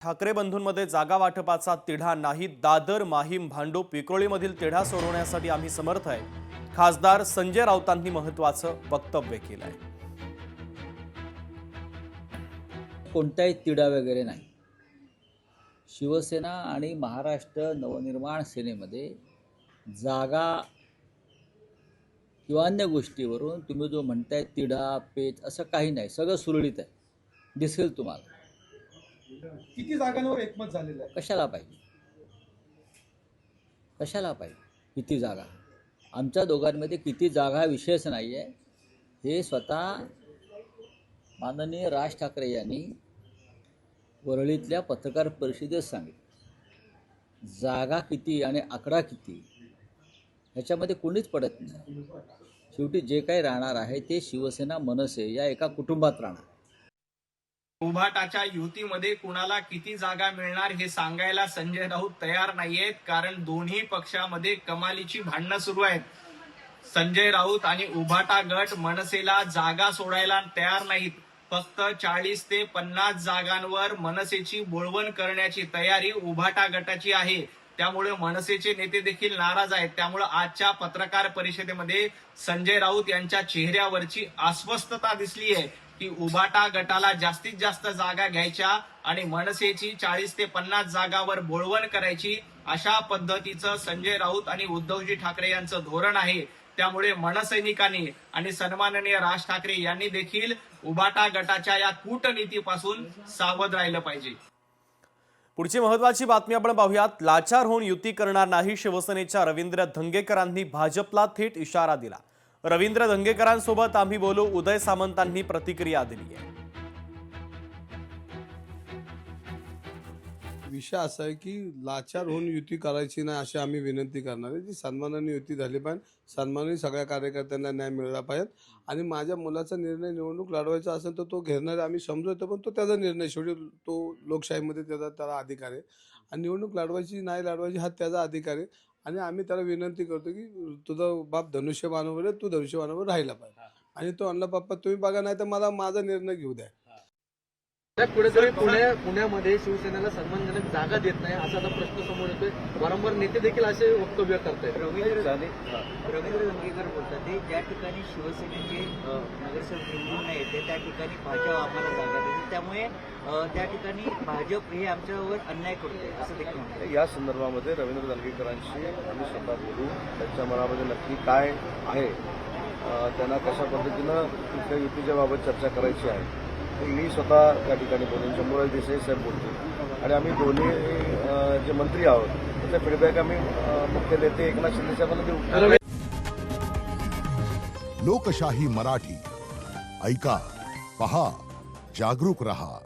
ठाकरे बंधूंमध्ये जागा वाटपाचा तिढा नाही। दादर, माहीम, भांडूप, विक्रोळीमधील तिढा सोडवण्यासाठी आम्ही समर्थ आहे। खासदार संजय राऊतांनी महत्त्वाचं वक्तव्य केलं आहे। कोणताही तिढा वगैरे नाही। शिवसेना आणि महाराष्ट्र नवनिर्माण सेनेमध्ये जागा किंवा अन्य गोष्टीवरून तुम्ही जो म्हणताय तिढा पेच असं काही नाही, सगळं सुरळीत आहे, दिसेल तुम्हाला। किती जागांवर एकमत झालेलं आहे? कशाला पाहिजे किती जागा? आमच्या दोघांमध्ये किती जागा विषयच नाही आहे। हे स्वतः माननीय राज ठाकरे यांनी वरळीतल्या पत्रकार परिषदेत सांगितलं। जागा किती आणि आकडा किती ह्याच्यामध्ये कोणीच पडत नाही। शेवटी जे काही राहणार आहे ते शिवसेना मनसे या एका कुटुंबात राहणार। उभाटाच्या युतीमध्ये कुणाला किती जागा मिळणार हे सांगायला संजय राऊत तयार नाहीयेत, कारण दोन्ही पक्षामध्ये कमालीची भांडणं सुरू आहेत। संजय राऊत आणि उभाटा गट मनसेला जागा सोडायला तयार नाहीत। फक्त 40 ते 50 जागांवर मनसेची बोळवण करण्याची तयारी उभाटा गटाची आहे। त्यामुळे मनसेचे नेते देखील नाराज आहेत। त्यामुळे आजच्या पत्रकार परिषदेमध्ये संजय राऊत यांच्या चेहऱ्यावरची अस्वस्थता दिसली आहे की उभाटा गटाला जास्तीत जास्त जागा घ्यायच्या आणि मनसेची 40 ते 50 जागावर बोळवण करायची, अशा पद्धतीचं संजय राऊत आणि उद्धवजी ठाकरे यांचं धोरण आहे। त्यामुळे मनसैनिकांनी आणि सन्माननीय राज ठाकरे यांनी देखील उभाटा गटाच्या या कूटनीतीपासून सावध राहिलं पाहिजे। पुढची महत्त्वाची बातमी आपण पाहूयात। लाचार होऊन युती करणार नाही, शिवसेनेच्या रवींद्र धंगेकरांनी भाजपला थेट इशारा दिला। रवींद्र धंगेकरांसोबत आम्ही बोलू, उदय सामंतांनी प्रतिक्रिया दिली आहे। विषय असा आहे की लाचार होऊन युती करायची नाही अशी आम्ही विनंती करणार आहे। जी सन्मानाने युती झाली पाहिजे, सन्मानाने सगळ्या कार्यकर्त्यांना न्याय मिळाला पाहिजे आणि माझ्या मुलाचा निर्णय निवडणूक लढवायचा असेल तर तो घेणार आम्ही समजतो, पण तो त्याचा निर्णय, शेवटी तो लोकशाहीमध्ये त्याला अधिकार आहे आणि निवडणूक लढवायची नाही लढवायची हा त्याचा अधिकार आहे आणि आम्ही त्याला विनंती करतो की तुझा बाप धनुष्यबाणावर आहे, तू धनुष्यबाणावर राहिला पाहिजे आणि तो आणला पप्पा तुम्ही बघा, नाही तर मला माझा निर्णय घेऊ द्या। कुठेतरी पुण्यामध्ये शिवसेनेला सन्मानजनक जागा देत नाही असा प्रश्न समोर येतोय। वारंवार नेते देखील असे वक्तव्य करतायत। रवींद्र धंगेकर बोलतात ते ज्या ठिकाणी शिवसेनेचे नगरसेवक निवडून नाही येते त्या ठिकाणी भाजप आम्हाला जागा देते, त्यामुळे त्या ठिकाणी भाजप हे आमच्यावर अन्याय करते असं देखील म्हणतात। या संदर्भामध्ये रवींद्र धंगेकरांशी आम्ही स्वतः बोलू, त्यांच्या मनामध्ये नक्की काय आहे, त्यांना कशा पद्धतीनं तिथल्या युतीच्या बाबत चर्चा करायची आहे मी स्वतः त्या ठिकाणी बोलून शंभूराज देसाई साहेब बोलतो आणि आम्ही दोन्ही जे मंत्री आहोत त्याचा फीडबॅक आम्ही मुख्य नेते एकनाथ शिंदे साहेबांना देऊ। लोकशाही मराठी ऐका, पहा, जागरूक रहा।